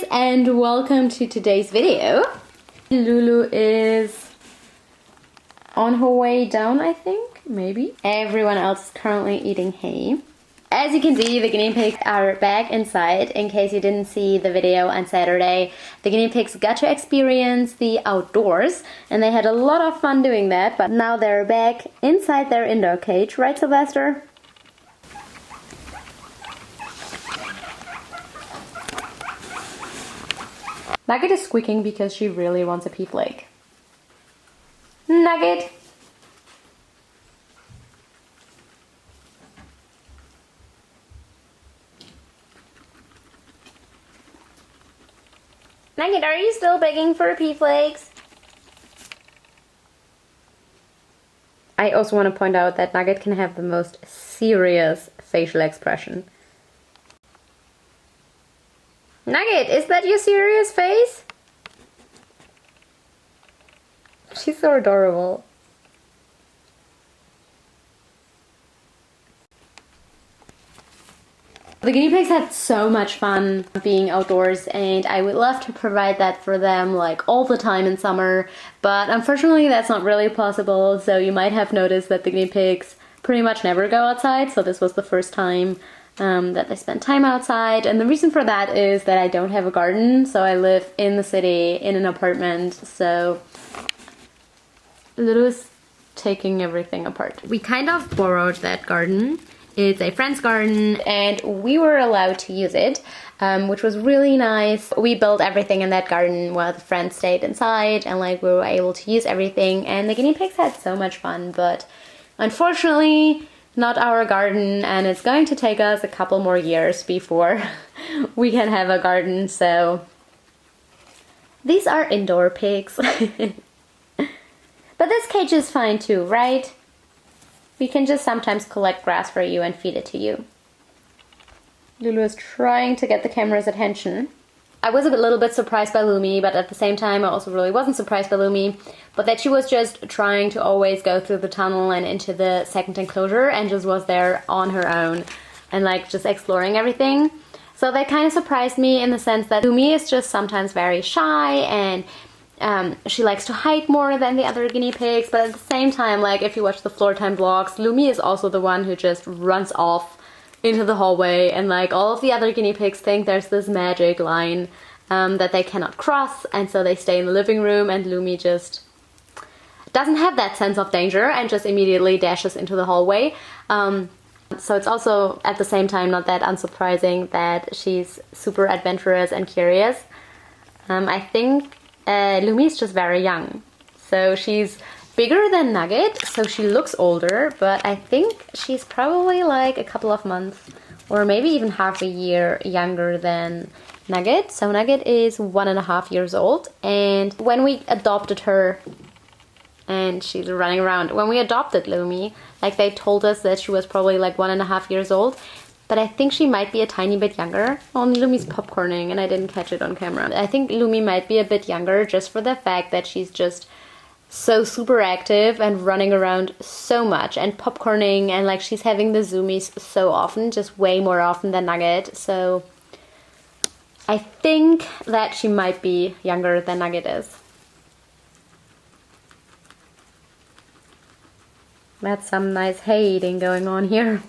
guys, and welcome to today's video. Lulu is on her way down, I think, maybe. Everyone else is currently eating hay. As you can see, the guinea pigs are back inside. In case you didn't see the video on Saturday, the guinea pigs got to experience the outdoors and they had a lot of fun doing that, but now they're back inside their indoor cage, right, Sylvester? Nugget is squeaking because she really wants a pea flake. Nugget! Nugget, are you still begging for pea flakes? I also want to point out that Nugget can have the most serious facial expression. Nugget, is that your serious face? She's so adorable. The guinea pigs had so much fun being outdoors, and I would love to provide that for them like all the time in summer, but unfortunately that's not really possible. So you might have noticed that the guinea pigs pretty much never go outside, so this was the first time that they spend time outside. And the reason for that is that I don't have a garden, so I live in the city in an apartment, so Lulu is taking everything apart. We kind of borrowed that garden. It's a friend's garden and we were allowed to use it, which was really nice. We built everything in that garden while the friends stayed inside, and like we were able to use everything, and the guinea pigs had so much fun, but unfortunately not our garden, and it's going to take us a couple more years before we can have a garden, so these are indoor pigs. But this cage is fine too, right? We can just sometimes collect grass for you and feed it to you. Lulu is trying to get the camera's attention. I was a little bit surprised by Lumi, but at the same time I also really wasn't surprised by Lumi, but that she was just trying to always go through the tunnel and into the second enclosure and just was there on her own and like just exploring everything. So that kind of surprised me in the sense that Lumi is just sometimes very shy and she likes to hide more than the other guinea pigs, but at the same time, like if you watch the floor time vlogs, Lumi is also the one who just runs off into the hallway, and like all of the other guinea pigs think there's this magic line that they cannot cross, and so they stay in the living room, and Lumi just doesn't have that sense of danger and just immediately dashes into the hallway. So it's also at the same time not that unsurprising that she's super adventurous and curious. I think Lumi is just very young, so she's bigger than Nugget, so she looks older, but I think she's probably like a couple of months or maybe even half a year younger than Nugget. So Nugget is 1.5 years old, and when we adopted her, and she's running around, when we adopted Lumi, like they told us that she was probably like 1.5 years old, but I think she might be a tiny bit younger. Only Lumi's popcorning and I didn't catch it on camera. I think Lumi might be a bit younger just for the fact that she's just so super active and running around so much and popcorning, and like she's having the zoomies so often, just way more often than Nugget. So I think that she might be younger than Nugget is. That's some nice hay eating going on here.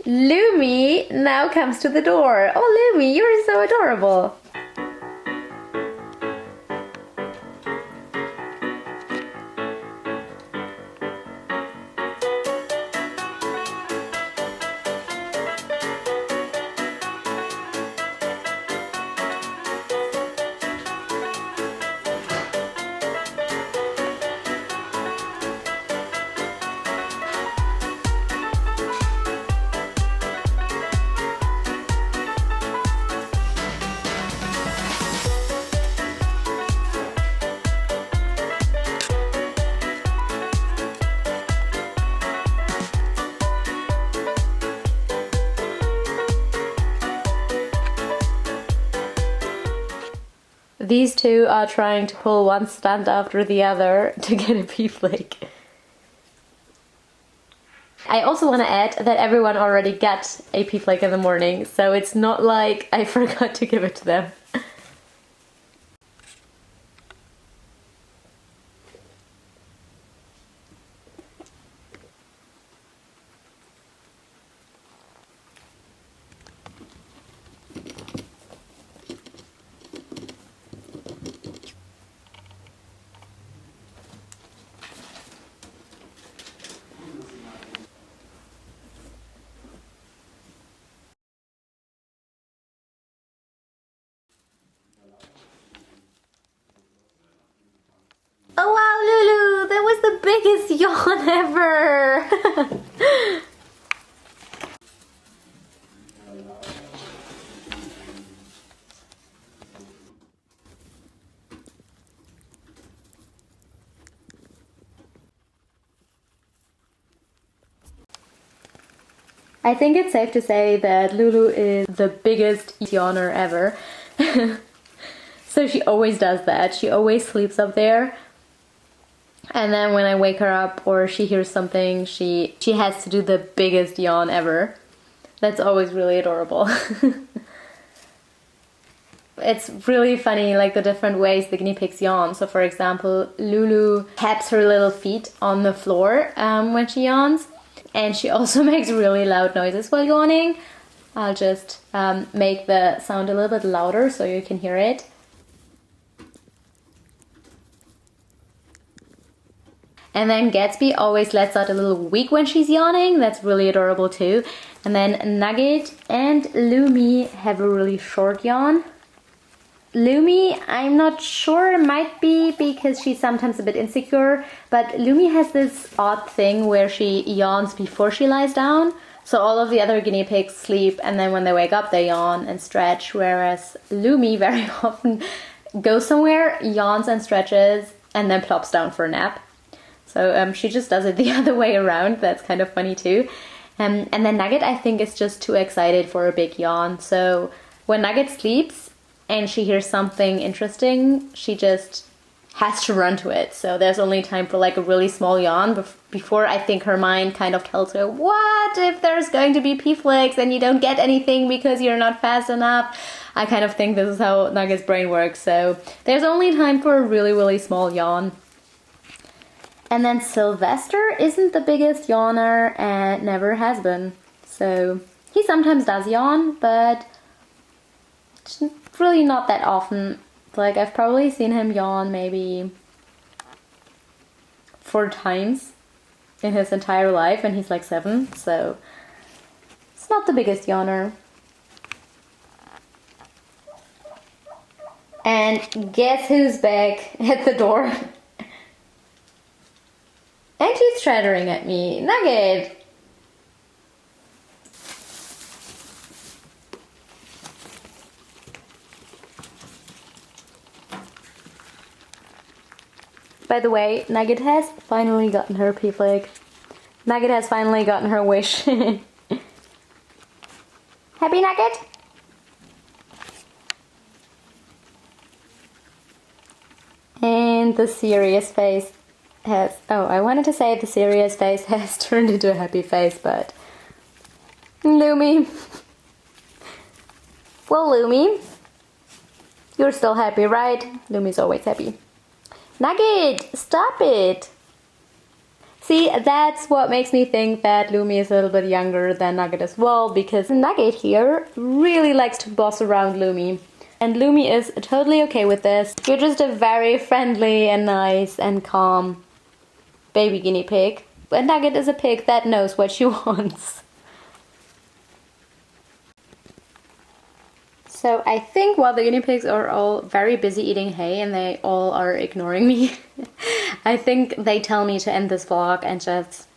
Lumi now comes to the door. Oh, Lumi, you're so adorable. these two are trying to pull one stunt after the other to get a pee flake. I also want to add that everyone already got a pee flake in the morning, so it's not like I forgot to give it to them. Oh wow, Lulu! That was the biggest yawn ever! I think it's safe to say that Lulu is the biggest yawner ever. So she always does that. She always sleeps up there. And then when I wake her up or she hears something, she has to do the biggest yawn ever. That's always really adorable. It's really funny, like the different ways the guinea pigs yawn. So for example, Lulu taps her little feet on the floor when she yawns. And she also makes really loud noises while yawning. I'll just make the sound a little bit louder so you can hear it. And then Gatsby always lets out a little wheek when she's yawning. That's really adorable too. And then Nugget and Lumi have a really short yawn. Lumi, I'm not sure, it might be because she's sometimes a bit insecure, but Lumi has this odd thing where she yawns before she lies down. So all of the other guinea pigs sleep and then when they wake up they yawn and stretch, whereas Lumi very often goes somewhere, yawns and stretches, and then plops down for a nap. So she just does it the other way around. That's kind of funny too. And then Nugget, I think, is just too excited for a big yawn. So when Nugget sleeps and she hears something interesting, she just has to run to it. So there's only time for like a really small yawn before I think her mind kind of tells her, what if there's going to be pee flakes and you don't get anything because you're not fast enough? I kind of think this is how Nugget's brain works. So there's only time for a really, really small yawn. And then Sylvester isn't the biggest yawner and never has been. So he sometimes does yawn, but it's really not that often. Like I've probably seen him yawn maybe 4 times in his entire life and he's like 7. So it's not the biggest yawner. And guess who's back at the door? And she's chattering at me. Nugget! By the way, Nugget has finally gotten her pee flake. Nugget has finally gotten her wish. Happy Nugget? And the serious face has, oh, I wanted to say the serious face has turned into a happy face, but Lumi. Well, Lumi, you're still happy, right? Lumi's always happy. Nugget, stop it. See, that's what makes me think that Lumi is a little bit younger than Nugget as well, because Nugget here really likes to boss around Lumi. And Lumi is totally okay with this. You're just a very friendly and nice and calm baby guinea pig. But Nugget is a pig that knows what she wants. So I think while the guinea pigs are all very busy eating hay and they all are ignoring me, I think they tell me to end this vlog and just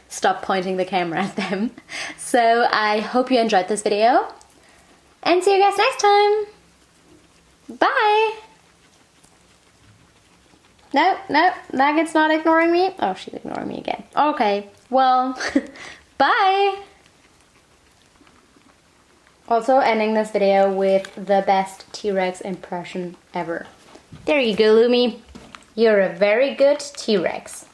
stop pointing the camera at them. So I hope you enjoyed this video and see you guys next time. Bye! No, Nugget's not ignoring me. Oh, she's ignoring me again. Okay, well, bye! Also ending this video with the best T-Rex impression ever. There you go, Lumi. You're a very good T-Rex.